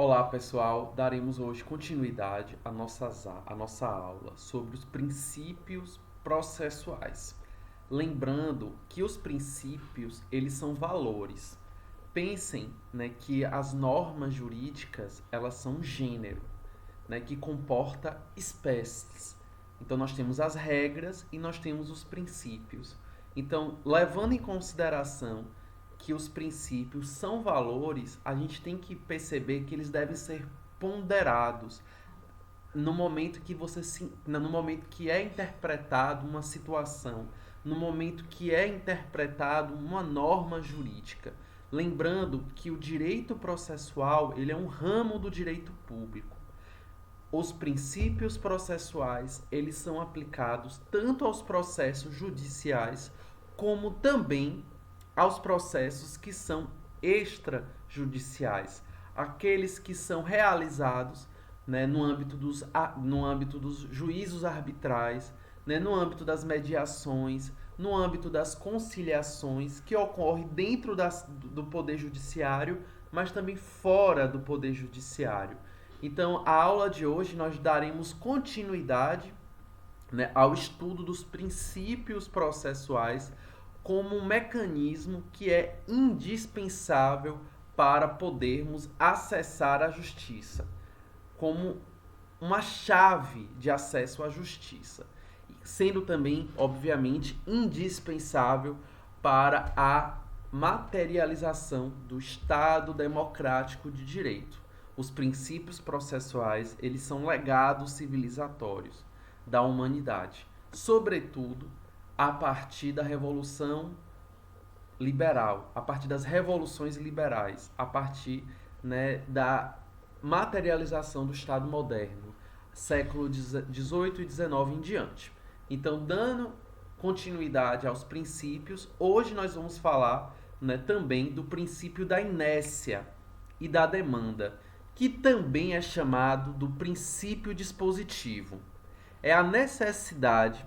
Olá, pessoal. Daremos hoje continuidade à nossa aula sobre os princípios processuais. Lembrando que os princípios, eles são valores. Pensem, né, que as normas jurídicas, elas são um gênero, né, que comporta espécies. Então, nós temos as regras e nós temos os princípios. Então, levando em consideração que os princípios são valores, a gente tem que perceber que eles devem ser ponderados no momento que no momento que é interpretado uma situação, no momento que é interpretado uma norma jurídica. Lembrando que o direito processual, ele é um ramo do direito público. Os princípios processuais, eles são aplicados tanto aos processos judiciais como também aos processos que são extrajudiciais, aqueles que são realizados, né, no âmbito dos juízos arbitrais, né, no âmbito das mediações, no âmbito das conciliações, que ocorre dentro do Poder Judiciário, mas também fora do Poder Judiciário. Então, a aula de hoje nós daremos continuidade, né, ao estudo dos princípios processuais como um mecanismo que é indispensável para podermos acessar a justiça, como uma chave de acesso à justiça, sendo também, obviamente, indispensável para a materialização do Estado democrático de direito. Os princípios processuais, eles são legados civilizatórios da humanidade, sobretudo a partir da Revolução Liberal, a partir das revoluções liberais, a partir, né, da materialização do Estado moderno, século XVIII e XIX em diante. Então, dando continuidade aos princípios, hoje nós vamos falar, né, também do princípio da inércia e da demanda, que também é chamado do princípio dispositivo. É a necessidade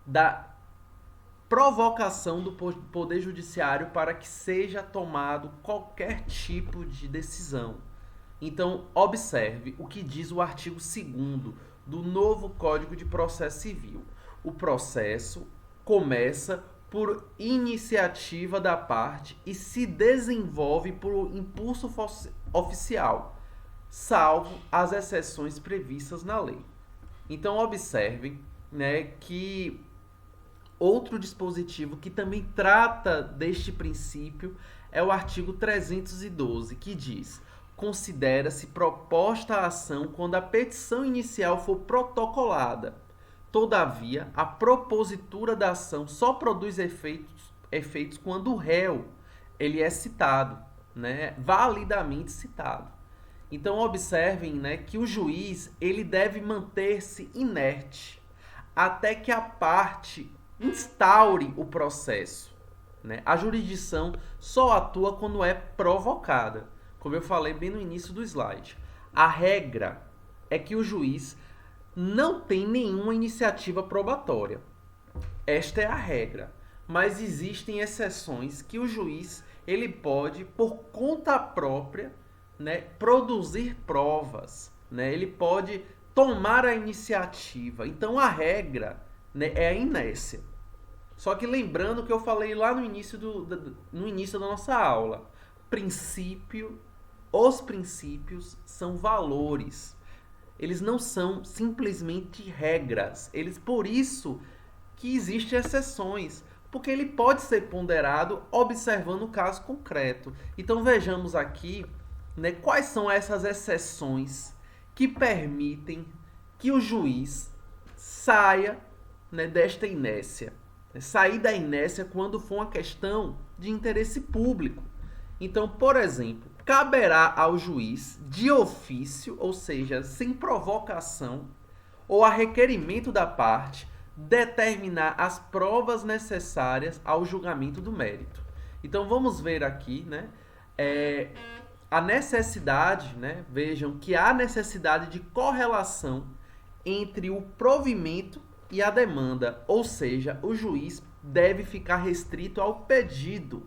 da provocação do Poder Judiciário para que seja tomado qualquer tipo de decisão. Então, observe o que diz o artigo 2º do novo Código de Processo Civil. O processo começa por iniciativa da parte e se desenvolve por impulso oficial, salvo as exceções previstas na lei. Então, observem, né, que outro dispositivo que também trata deste princípio é o artigo 312, que diz: considera-se proposta a ação quando a petição inicial for protocolada. Todavia, a propositura da ação só produz efeitos quando o réu ele é citado, né, validamente citado. Então, observem, né, que o juiz ele deve manter-se inerte até que a parte instaure o processo, né? A jurisdição só atua quando é provocada, como eu falei bem no início do slide. A regra é que o juiz não tem nenhuma iniciativa probatória. Esta é a regra, mas existem exceções que o juiz ele pode, por conta própria, né, produzir provas, né? Ele pode tomar a iniciativa. Então a regra, né, é a inércia. Só que lembrando que eu falei lá no início da nossa aula, os princípios são valores. Eles não são simplesmente regras. Por isso que existem exceções, porque ele pode ser ponderado observando o caso concreto. Então vejamos aqui, né, quais são essas exceções que permitem que o juiz saia, né, desta inércia. Sair da inércia quando for uma questão de interesse público. Então, por exemplo, caberá ao juiz de ofício, ou seja, sem provocação, ou a requerimento da parte, determinar as provas necessárias ao julgamento do mérito. Então, vamos ver aqui, né, a necessidade, né, vejam que há necessidade de correlação entre o provimento e a demanda, ou seja, o juiz deve ficar restrito ao pedido,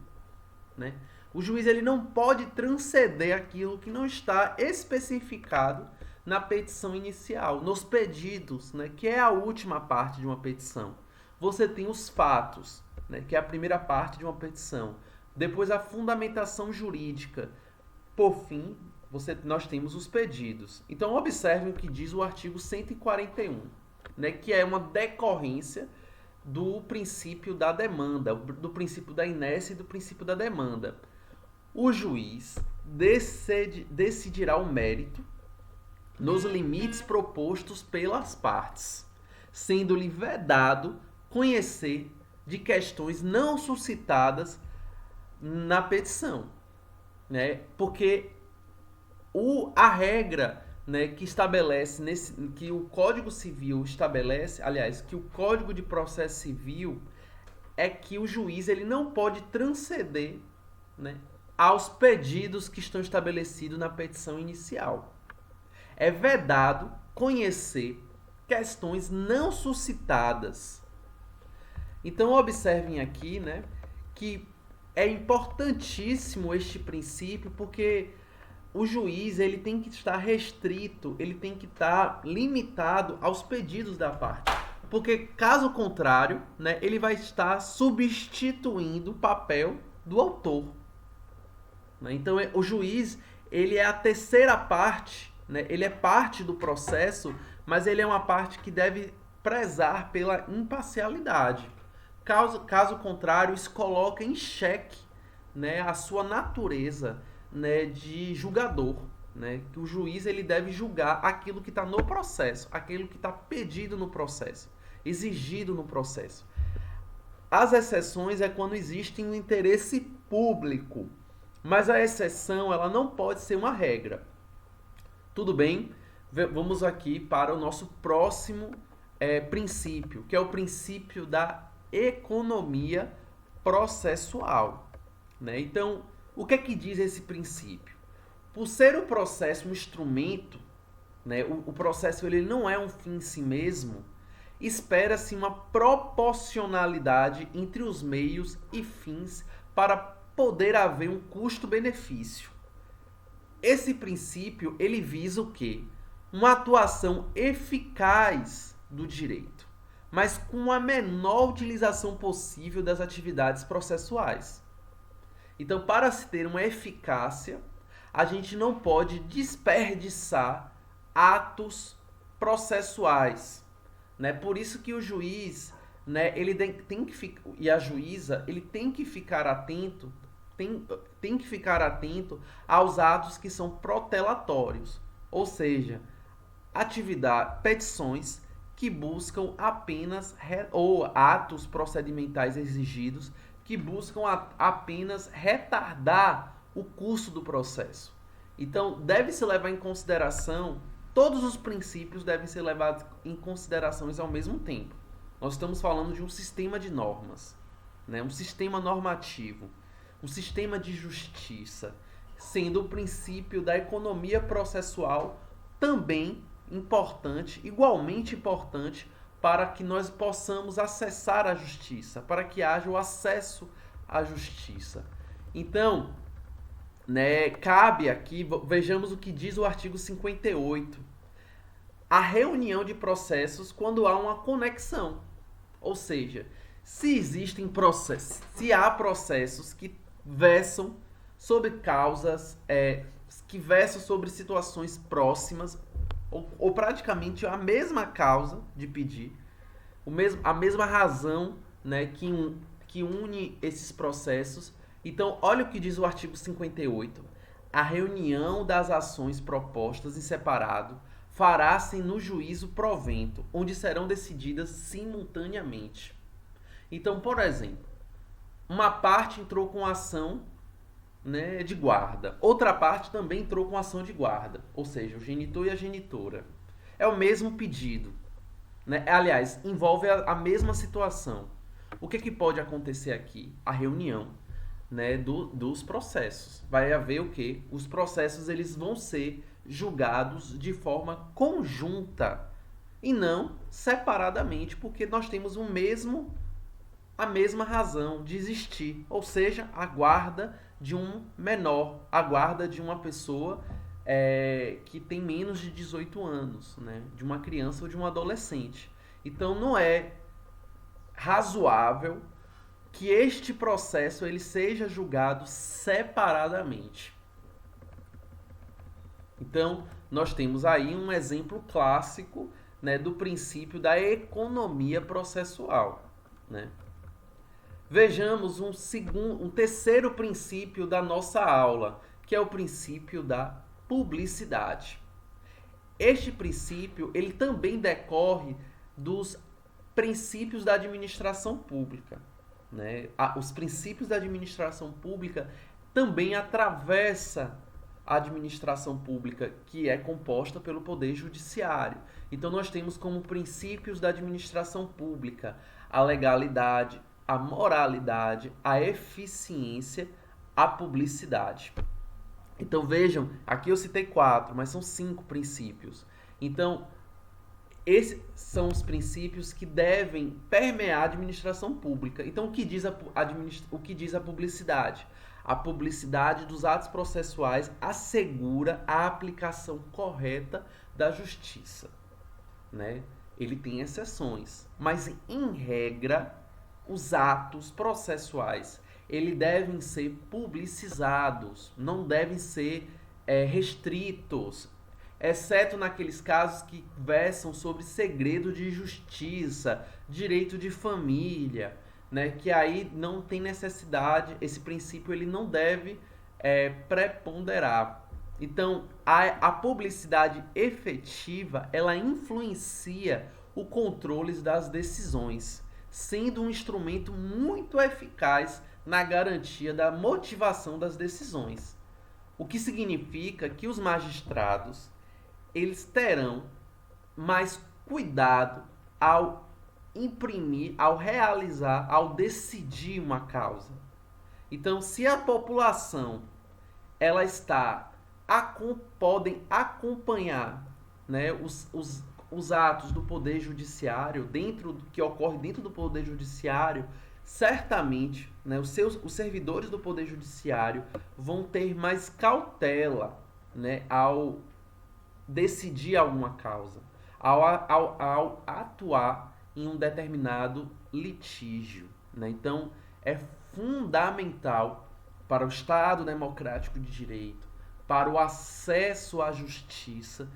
né? O juiz ele não pode transcender aquilo que não está especificado na petição inicial, nos pedidos, né, que é a última parte de uma petição. Você tem os fatos, né, que é a primeira parte de uma petição. Depois a fundamentação jurídica. Por fim, nós temos os pedidos. Então observem o que diz o artigo 141, né, que é uma decorrência do princípio da demanda, do princípio da inércia e do princípio da demanda. O juiz decidirá o mérito nos limites propostos pelas partes, sendo-lhe vedado conhecer de questões não suscitadas na petição, né? Porque a regra, né, que estabelece que o Código Civil estabelece, aliás, que o Código de Processo Civil é que o juiz ele não pode transcender, né, aos pedidos que estão estabelecidos na petição inicial. É vedado conhecer questões não suscitadas. Então observem aqui, né, que é importantíssimo este princípio, porque o juiz ele tem que estar restrito, ele tem que estar limitado aos pedidos da parte. Porque caso contrário, né, ele vai estar substituindo o papel do autor. Então o juiz ele é a terceira parte, né, ele é parte do processo, mas ele é uma parte que deve prezar pela imparcialidade. Caso contrário, isso coloca em xeque, né, a sua natureza, né, de julgador, né, que o juiz ele deve julgar aquilo que está no processo, aquilo que está pedido no processo, exigido no processo. As exceções é quando existe um interesse público, mas a exceção ela não pode ser uma regra. Tudo bem? Vamos aqui para o nosso próximo princípio, que é o princípio da economia processual, né? Então, o que é que diz esse princípio? Por ser o processo um instrumento, né, o processo ele não é um fim em si mesmo, espera-se uma proporcionalidade entre os meios e fins para poder haver um custo-benefício. Esse princípio ele visa o quê? Uma atuação eficaz do direito, mas com a menor utilização possível das atividades processuais. Então, para se ter uma eficácia, a gente não pode desperdiçar atos processuais, né? Por isso que o juiz, né, ele tem que e a juíza, ele tem que ficar atento, tem que ficar atento aos atos que são protelatórios, ou seja, petições que buscam apenas ou atos procedimentais exigidos que buscam apenas retardar o curso do processo. Então, deve-se levar em consideração, todos os princípios devem ser levados em consideração ao mesmo tempo. Nós estamos falando de um sistema de normas, né? Um sistema normativo, um sistema de justiça, sendo o princípio da economia processual também importante, igualmente importante, para que nós possamos acessar a justiça, para que haja o acesso à justiça. Então, né, cabe aqui, vejamos o que diz o artigo 58. A reunião de processos quando há uma conexão. Ou seja, se existem processos, se há processos que versam sobre causas, que versam sobre situações próximas, ou praticamente a mesma causa de pedir, a mesma razão, né, que une esses processos. Então, olha o que diz o artigo 58. A reunião das ações propostas em separado fará-se no juízo provento, onde serão decididas simultaneamente. Então, por exemplo, uma parte entrou com ação, né, de guarda. Outra parte também entrou com ação de guarda, ou seja, o genitor e a genitora. É o mesmo pedido, né? Aliás, envolve a mesma situação. O que pode acontecer aqui? A reunião, né, dos processos. Vai haver o quê? Os processos eles vão ser julgados de forma conjunta e não separadamente, porque nós temos a mesma razão de existir, ou seja, a guarda de um menor, a guarda de uma pessoa que tem menos de 18 anos, né? De uma criança ou de um adolescente. Então não é razoável que este processo ele seja julgado separadamente. Então, nós temos aí um exemplo clássico, né, do princípio da economia processual, né? Vejamos um terceiro princípio da nossa aula, que é o princípio da publicidade. Este princípio ele também decorre dos princípios da administração pública, né? Os princípios da administração pública também atravessam a administração pública, que é composta pelo Poder Judiciário. Então, nós temos como princípios da administração pública a legalidade, a moralidade, a eficiência, a publicidade. Então, vejam, aqui eu citei 4, mas são 5 princípios. Então, esses são os princípios que devem permear a administração pública. Então, o que diz a publicidade? A publicidade dos atos processuais assegura a aplicação correta da justiça, né? Ele tem exceções, mas em regra, os atos processuais eles devem ser publicizados, não devem ser restritos, exceto naqueles casos que versam sobre segredo de justiça, direito de família, né, que aí não tem necessidade, esse princípio ele não deve preponderar. Então, a publicidade efetiva, ela influencia o controle das decisões, sendo um instrumento muito eficaz na garantia da motivação das decisões. O que significa que os magistrados eles terão mais cuidado ao imprimir, ao realizar, ao decidir uma causa. Então, se a população ela podem acompanhar, né, os atos do Poder Judiciário, que ocorre dentro do Poder Judiciário, certamente, né, os servidores do Poder Judiciário vão ter mais cautela, né, ao decidir alguma causa, ao atuar em um determinado litígio, né? Então, é fundamental para o Estado democrático de direito, para o acesso à justiça,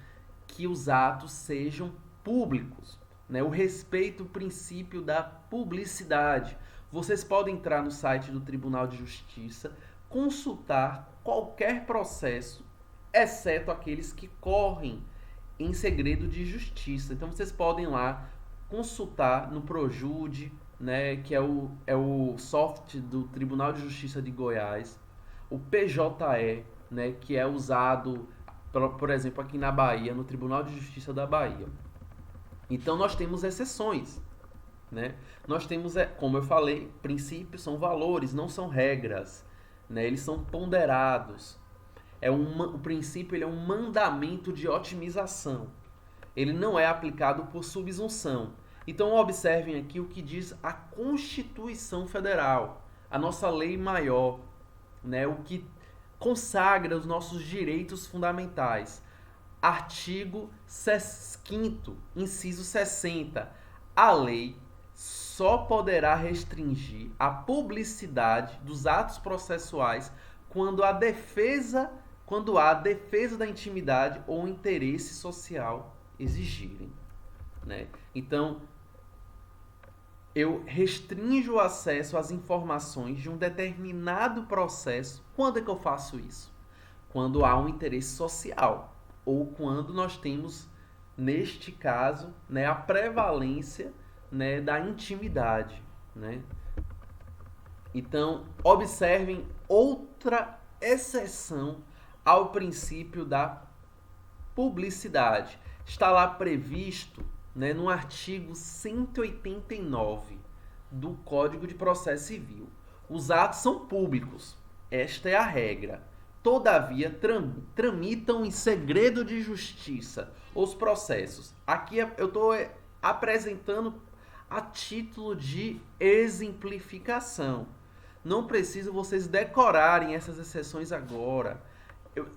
que os atos sejam públicos, né? O respeito ao princípio da publicidade. Vocês podem entrar no site do Tribunal de Justiça, consultar qualquer processo, exceto aqueles que correm em segredo de justiça. Então, vocês podem lá consultar no Projude, né, que é o software do Tribunal de Justiça de Goiás, o PJE, né, que é usado, por exemplo, aqui na Bahia, no Tribunal de Justiça da Bahia. Então, nós temos exceções, né? Nós temos, como eu falei, princípios são valores, não são regras, né? Eles são ponderados. O princípio ele é um mandamento de otimização. Ele não é aplicado por subsunção. Então, observem aqui o que diz a Constituição Federal, a nossa lei maior, né? O que consagra os nossos direitos fundamentais. Artigo 5º, inciso 60. A lei só poderá restringir a publicidade dos atos processuais quando há defesa da intimidade ou interesse social exigirem, né? Então, eu restringo o acesso às informações de um determinado processo. Quando é que eu faço isso? Quando há um interesse social ou quando nós temos, neste caso, né, a prevalência, né, da intimidade, né? Então, observem outra exceção ao princípio da publicidade. Está lá previsto, né, no artigo 189 do Código de Processo Civil. Os atos são públicos. Esta é a regra. Todavia, tramitam em segredo de justiça os processos. Aqui eu estou apresentando a título de exemplificação. Não preciso vocês decorarem essas exceções agora.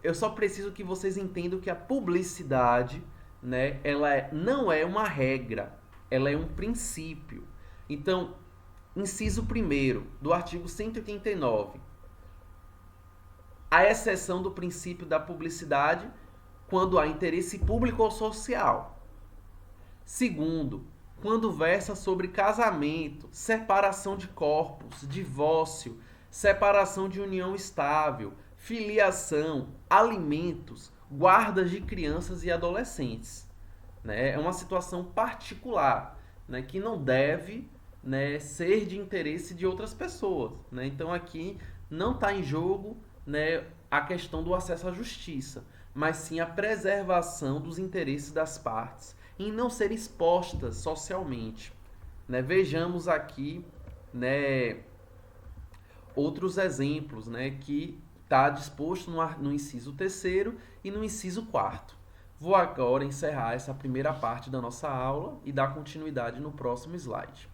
Eu só preciso que vocês entendam que a publicidade, né, não é uma regra, ela é um princípio. Então, inciso 1º do artigo 189. A exceção do princípio da publicidade quando há interesse público ou social. Segundo, quando versa sobre casamento, separação de corpos, divórcio, separação de união estável, filiação, alimentos, guardas de crianças e adolescentes. Né? É uma situação particular, né, que não deve, né, ser de interesse de outras pessoas. Né? Então aqui não está em jogo, né, a questão do acesso à justiça, mas sim a preservação dos interesses das partes em não serem expostas socialmente. Né? Vejamos aqui, né, outros exemplos, né, que está disposto no inciso 3º e no inciso 4º. Vou agora encerrar essa primeira parte da nossa aula e dar continuidade no próximo slide.